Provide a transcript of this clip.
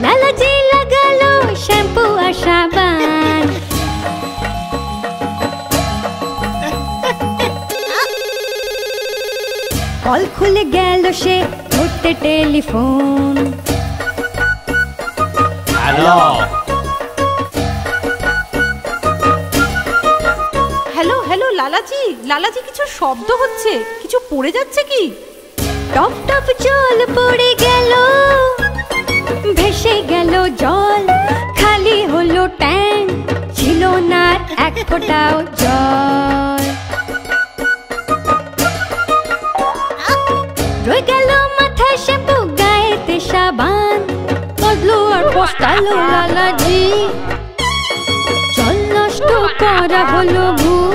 লালাজি লাগালো শ্যাম্পু আর সাবান। কল খুলে গেল সে ধরতে telephone. Hello hello hello Lalaji, Lalaji কিছু শব্দ হচ্ছে, কিছু পড়ে যাচ্ছে কি? টপ টপ জল পড়ে গেল, ভেসে গেল জল, খালি হলো ট্যাঙ্ক, ছিল না এক ফোঁটাও জল। রয়ে গেল মাথায় শ্যাম্পু, গায়েতে সাবান, বদলো আর পস্তালো লালাজি। জল নষ্ট করা হলো ভুল,